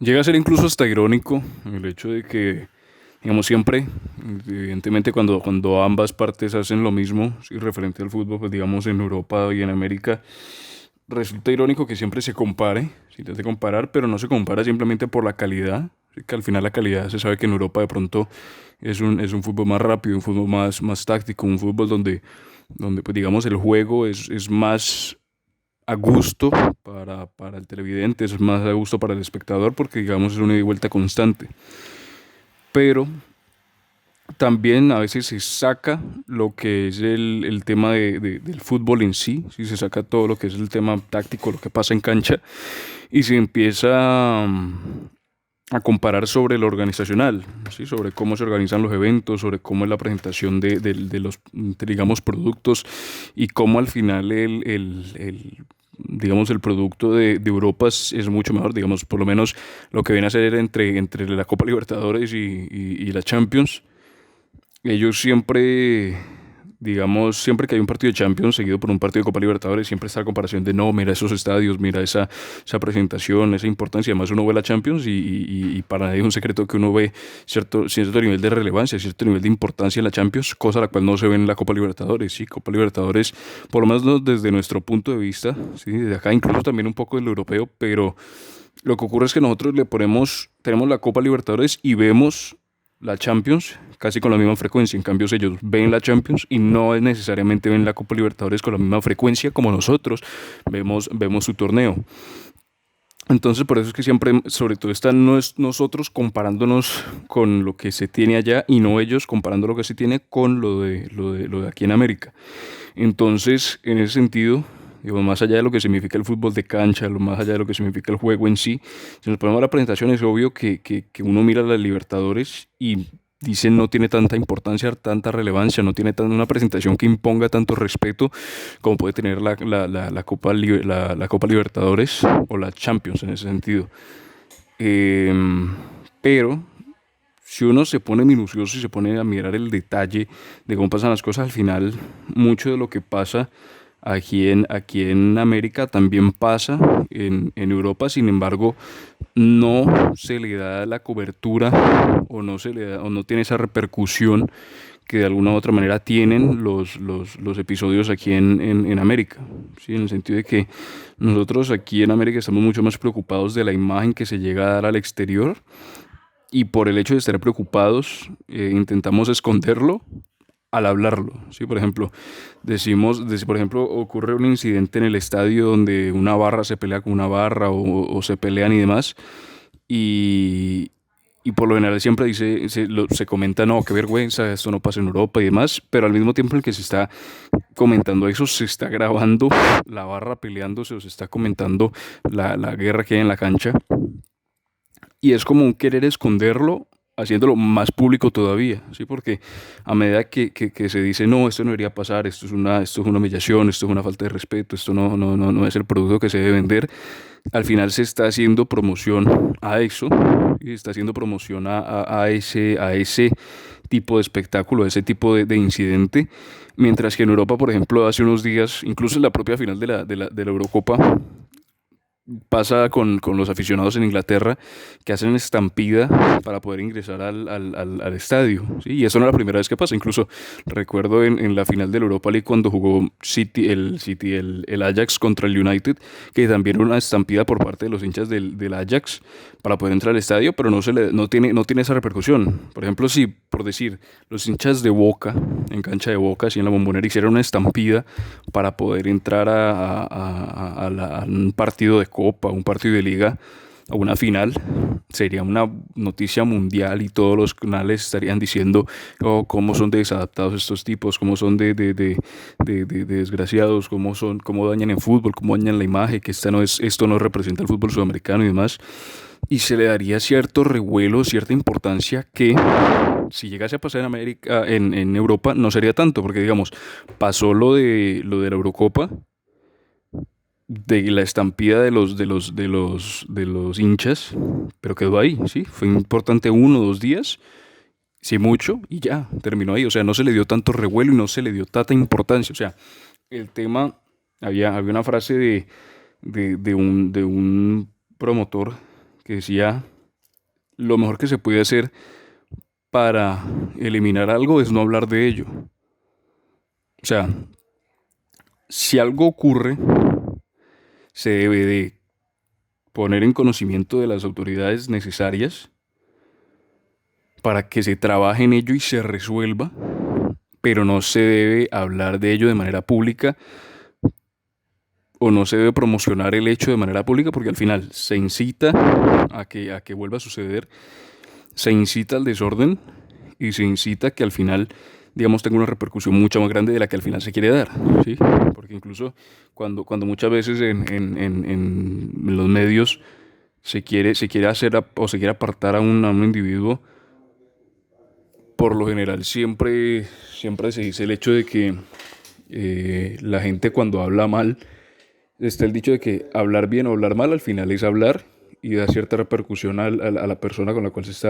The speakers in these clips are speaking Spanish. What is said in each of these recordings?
Llega a ser incluso hasta irónico el hecho de que, digamos, siempre, evidentemente cuando ambas partes hacen lo mismo, sí, referente al fútbol, pues digamos en Europa y en América, resulta irónico que siempre se compare, se intente comparar, pero no se compara simplemente por la calidad, sí, que al final la calidad se sabe que en Europa de pronto es un fútbol más rápido, un fútbol más táctico, un fútbol donde pues digamos el juego es más a gusto para el televidente, es más a gusto para el espectador porque digamos es una ida y vuelta constante. Pero también a veces se saca lo que es el tema del fútbol en sí, si se saca todo lo que es el tema táctico, lo que pasa en cancha, y se empieza a comparar sobre lo organizacional, ¿sí? Sobre cómo se organizan los eventos, sobre cómo es la presentación de los, digamos, productos y cómo al final digamos, el producto de Europa es mucho mejor, digamos, por lo menos lo que viene a ser entre la Copa Libertadores y la Champions. Ellos siempre, digamos, siempre que hay un partido de Champions seguido por un partido de Copa Libertadores, siempre está la comparación de no, mira esos estadios, mira esa presentación, esa importancia. Además, uno ve la Champions y para nadie es un secreto que uno ve cierto nivel de relevancia, cierto nivel de importancia en la Champions, cosa la cual no se ve en la Copa Libertadores. Sí, Copa Libertadores, por lo menos desde nuestro punto de vista, sí, desde acá, incluso también un poco del europeo, pero lo que ocurre es que nosotros tenemos la Copa Libertadores y vemos la Champions casi con la misma frecuencia. En cambio, ellos ven la Champions y no necesariamente ven la Copa Libertadores con la misma frecuencia como nosotros vemos su torneo. Entonces, por eso es que siempre, sobre todo, están nosotros comparándonos con lo que se tiene allá y no ellos comparando lo que se tiene con lo de aquí en América. Entonces, en ese sentido, digo, más allá de lo que significa el fútbol de cancha, lo más allá de lo que significa el juego en sí, si nos ponemos a la presentación, es obvio que uno mira las Libertadores y dice no tiene tanta importancia, tanta relevancia, no tiene una presentación que imponga tanto respeto como puede tener la Copa, la Copa Libertadores o la Champions en ese sentido. Eh, pero si uno se pone minucioso y se pone a mirar el detalle de cómo pasan las cosas, al final mucho de lo que pasa aquí en América también pasa en Europa, sin embargo, no se le da la cobertura o no se le da, o no tiene esa repercusión que de alguna u otra manera tienen los episodios aquí en América, ¿sí? En el sentido de que nosotros aquí en América estamos mucho más preocupados de la imagen que se llega a dar al exterior y por el hecho de estar preocupados intentamos esconderlo al hablarlo, ¿sí? Por ejemplo, por ejemplo, ocurre un incidente en el estadio donde una barra se pelea con una barra o se pelean y demás, y, y por lo general siempre se comenta, no, qué vergüenza, esto no pasa en Europa y demás, pero al mismo tiempo en el que se está comentando eso, se está grabando la barra peleándose o se está comentando la guerra que hay en la cancha, y es como un querer esconderlo, haciéndolo más público todavía, ¿sí? Porque a medida que se dice, no, esto no debería pasar, esto es una humillación, esto es una falta de respeto, esto no es el producto que se debe vender, al final se está haciendo promoción a eso, y se está haciendo promoción a ese tipo de espectáculo, a ese tipo de incidente, mientras que en Europa, por ejemplo, hace unos días, incluso en la propia final de la Eurocopa, pasa con los aficionados en Inglaterra que hacen estampida para poder ingresar al estadio, ¿sí? Y eso no es la primera vez que pasa. Incluso recuerdo en la final del Europa League cuando jugó el Ajax contra el United, que también hubo una estampida por parte de los hinchas del Ajax para poder entrar al estadio, pero no tiene esa repercusión. Por ejemplo, si por decir los hinchas de Boca, en cancha de Boca, así en la Bombonera, hicieron una estampida para poder entrar a un partido de Copa, un partido de Liga, a una final, sería una noticia mundial y todos los canales estarían diciendo oh, cómo son de desadaptados estos tipos, cómo son de desgraciados, cómo dañan el fútbol, cómo dañan la imagen, que esto no representa el fútbol sudamericano y demás. Y se le daría cierto revuelo, cierta importancia que si llegase a pasar en América, en Europa, no sería tanto, porque digamos, pasó lo de la Eurocopa, de la estampida de los hinchas, pero quedó ahí, ¿sí? Fue importante 1 o 2 días, sí mucho, y ya, terminó ahí. O sea, no se le dio tanto revuelo y no se le dio tanta importancia. O sea, el tema, había una frase de un promotor que decía lo mejor que se puede hacer para eliminar algo es no hablar de ello. O sea, si algo ocurre, se debe de poner en conocimiento de las autoridades necesarias para que se trabaje en ello y se resuelva, pero no se debe hablar de ello de manera pública o no se debe promocionar el hecho de manera pública porque al final se incita a que vuelva a suceder, se incita al desorden y se incita a que al final, digamos, tenga una repercusión mucho más grande de la que al final se quiere dar, ¿sí? Porque incluso cuando muchas veces en los medios se quiere hacer o se quiere apartar a un individuo, por lo general siempre se dice el hecho de que la gente cuando habla mal, está el dicho de que hablar bien o hablar mal al final es hablar y da cierta repercusión a la persona con la cual se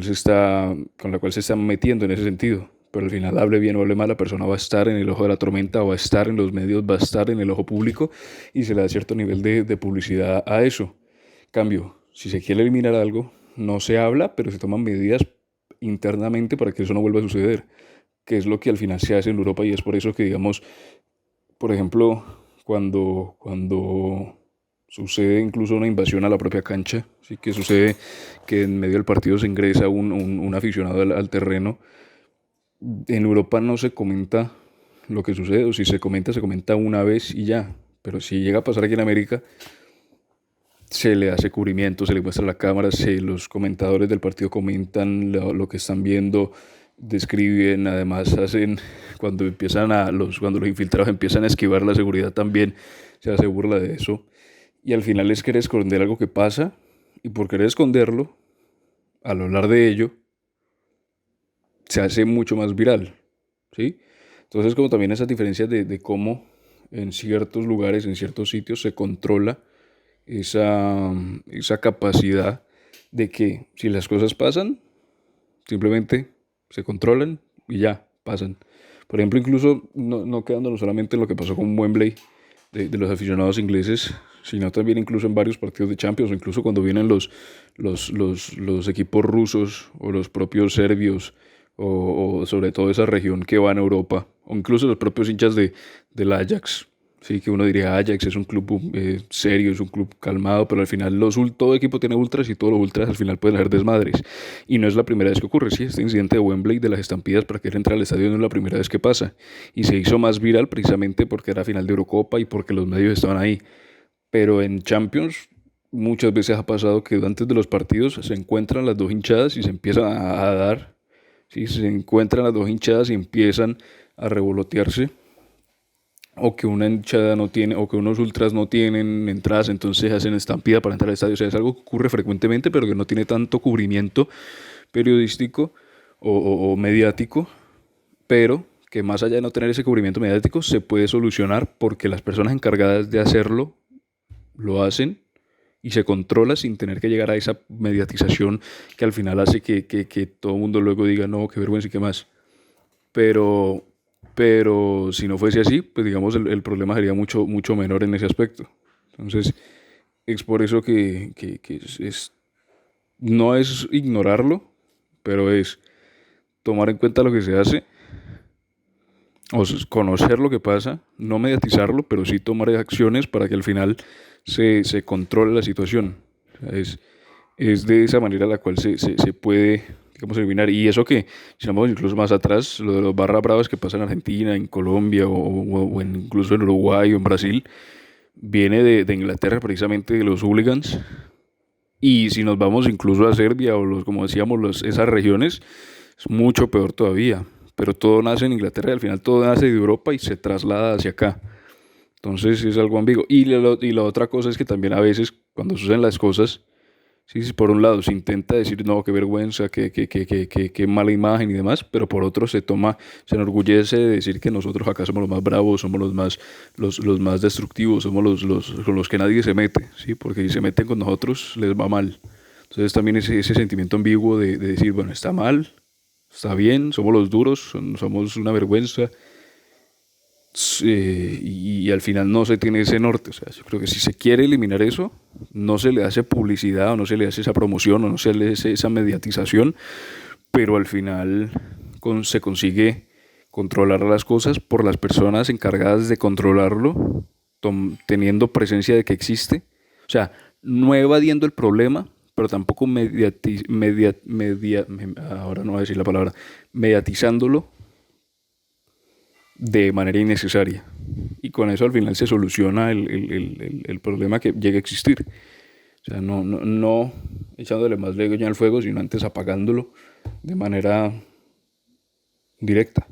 está metiendo en ese sentido. Pero al final, hable bien o hable mal, la persona va a estar en el ojo de la tormenta, va a estar en los medios, va a estar en el ojo público y se le da cierto nivel de publicidad a eso. Cambio, si se quiere eliminar algo, no se habla, pero se toman medidas internamente para que eso no vuelva a suceder, que es lo que al final se hace en Europa y es por eso que, digamos, por ejemplo, cuando sucede incluso una invasión a la propia cancha, sí que sucede que en medio del partido se ingresa un aficionado al terreno, en Europa no se comenta lo que sucede, o si se comenta una vez y ya, pero si llega a pasar aquí en América, se le hace cubrimiento, se le muestra a la cámara, los comentadores del partido comentan lo que están viendo, describen, además hacen, cuando los infiltrados empiezan a esquivar la seguridad también, se hace burla de eso. Y al final es querer esconder algo que pasa, y por querer esconderlo, al hablar de ello, se hace mucho más viral, ¿sí? Entonces, como también esas diferencias de cómo en ciertos lugares, en ciertos sitios, se controla esa capacidad de que si las cosas pasan, simplemente se controlan y ya, pasan. Por ejemplo, incluso no quedándonos solamente en lo que pasó con Wembley de los aficionados ingleses, sino también incluso en varios partidos de Champions, o incluso cuando vienen los equipos rusos o los propios serbios, o sobre todo esa región que va en Europa, o incluso los propios hinchas del Ajax. Sí, que uno diría Ajax es un club serio, es un club calmado, pero al final todo equipo tiene ultras y todos los ultras al final pueden hacer desmadres. Y no es la primera vez que ocurre, sí, este incidente de Wembley de las estampillas para querer entrar al estadio no es la primera vez que pasa. Y se hizo más viral precisamente porque era final de Eurocopa y porque los medios estaban ahí. Pero en Champions muchas veces ha pasado que antes de los partidos se encuentran las dos hinchadas y se empiezan a dar, ¿sí? Se encuentran las dos hinchadas y empiezan a revolotearse, o que una hinchada no tiene, o que unos ultras no tienen entradas, entonces hacen estampida para entrar al estadio. O sea, es algo que ocurre frecuentemente, pero que no tiene tanto cubrimiento periodístico o mediático, pero que más allá de no tener ese cubrimiento mediático, se puede solucionar porque las personas encargadas de hacerlo lo hacen y se controla sin tener que llegar a esa mediatización que al final hace que todo el mundo luego diga, no, qué vergüenza y qué más. Pero, pero si no fuese así, pues digamos el problema sería mucho, mucho menor en ese aspecto. Entonces, es por eso que no es ignorarlo, pero es tomar en cuenta lo que se hace, conocer lo que pasa, no mediatizarlo, pero sí tomar acciones para que al final se controle la situación. O sea, es de esa manera la cual se puede, digamos, eliminar. Y eso que, si vamos incluso más atrás, lo de los barra bravas que pasa en Argentina, en Colombia incluso en Uruguay o en Brasil, viene de Inglaterra, precisamente de los hooligans. Y si nos vamos incluso a Serbia como decíamos, esas regiones, es mucho peor todavía. Pero todo nace en Inglaterra y al final todo nace de Europa y se traslada hacia acá. Entonces es algo ambiguo. Y la otra cosa es que también a veces cuando suceden las cosas, sí, sí, por un lado se intenta decir, no, qué vergüenza, qué mala imagen y demás, pero por otro se enorgullece de decir que nosotros acá somos los más bravos, somos los más destructivos, somos los con los que nadie se mete, ¿sí? Porque si se meten con nosotros les va mal. Entonces también ese sentimiento ambiguo de decir, bueno, está mal, está bien, somos los duros, somos una vergüenza, y al final no se tiene ese norte. O sea, yo creo que si se quiere eliminar eso, no se le hace publicidad o no se le hace esa promoción o no se le hace esa mediatización, pero al final se consigue controlar las cosas por las personas encargadas de controlarlo, teniendo presencia de que existe. O sea, no evadiendo el problema, pero tampoco ahora no voy a decir la palabra, mediatizándolo de manera innecesaria. Y con eso al final se soluciona el problema que llegue a existir. O sea, no echándole más leña al fuego, sino antes apagándolo de manera directa.